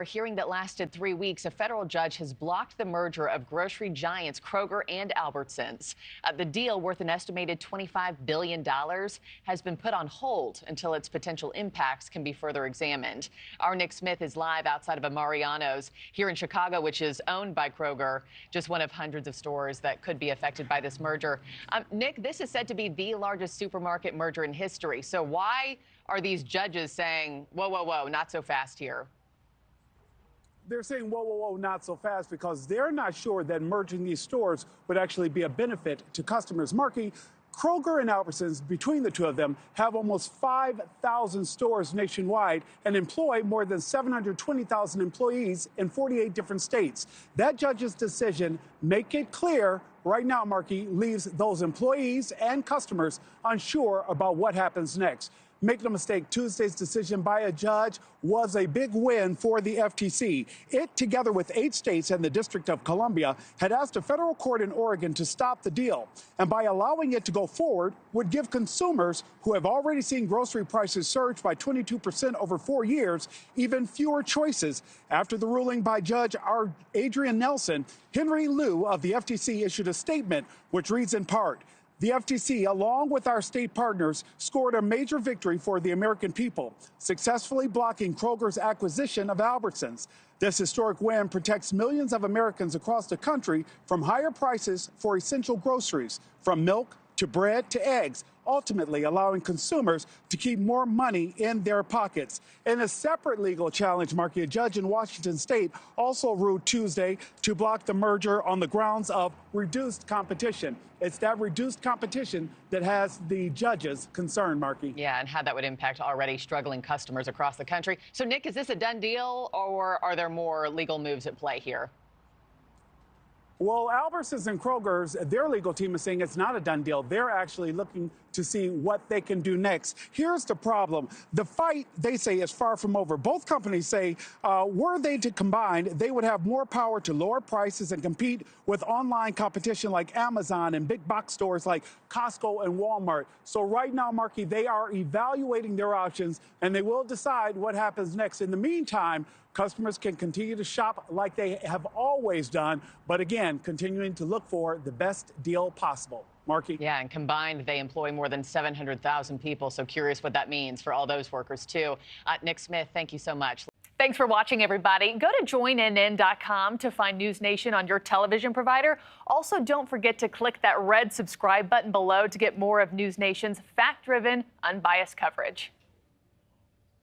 A hearing that lasted 3 weeks, a federal judge has blocked the merger of grocery giants Kroger and Albertsons. The deal, worth an estimated $25 billion, has been put on hold until its potential impacts can be further examined. Our Nick Smith is live outside of Mariano's here in Chicago, which is owned by Kroger, just one of hundreds of stores that could be affected by this merger. Nick, this is said to be the largest supermarket merger in history. So why are these judges saying, whoa, whoa, whoa, not so fast here? They're saying, whoa, whoa, whoa, not so fast, because they're not sure that merging these stores would actually be a benefit to customers. Markie, Kroger and Albertsons, between the two of them, have almost 5,000 stores nationwide and employ more than 720,000 employees in 48 different states. That judge's decision, make it clear, right now, Markie, leaves those employees and customers unsure about what happens next. Make no mistake, Tuesday's decision by a judge was a big win for the FTC. It, together with 8 states and the District of Columbia, had asked a federal court in Oregon to stop the deal. And by allowing it to go forward, would give consumers who have already seen grocery prices surge by 22% over 4 years even fewer choices. After the ruling by Judge Adrian Nelson, Henry Liu of the FTC issued a statement which reads in part, "The FTC, along with our state partners, scored a major victory for the American people, successfully blocking Kroger's acquisition of Albertsons. This historic win protects millions of Americans across the country from higher prices for essential groceries, from milk to bread to eggs, ultimately allowing consumers to keep more money in their pockets." In a separate legal challenge, Markie, a judge in Washington state also ruled Tuesday to block the merger on the grounds of reduced competition. It's that reduced competition that has the judges concerned, Markie. Yeah, and how that would impact already struggling customers across the country. So, Nick, is this a done deal, or are there more legal moves at play here? Well, Albertsons and Kroger's, their legal team is saying it's not a done deal. They're actually looking to see what they can do next. Here's the problem. The fight, they say, is far from over. Both companies say were they to combine, they would have more power to lower prices and compete with online competition like Amazon and big box stores like Costco and Walmart. So right now, Markie, they are evaluating their options, and they will decide what happens next. In the meantime, customers can continue to shop like they have always done, but again, continuing to look for the best deal possible. Markie? Yeah, and combined, they employ more than 700,000 people. So curious what that means for all those workers, too. Nick Smith, thank you so much. Thanks for watching, everybody. Go to joinnn.com to find NewsNation on your television provider. Also, don't forget to click that red subscribe button below to get more of NewsNation's fact-driven, unbiased coverage.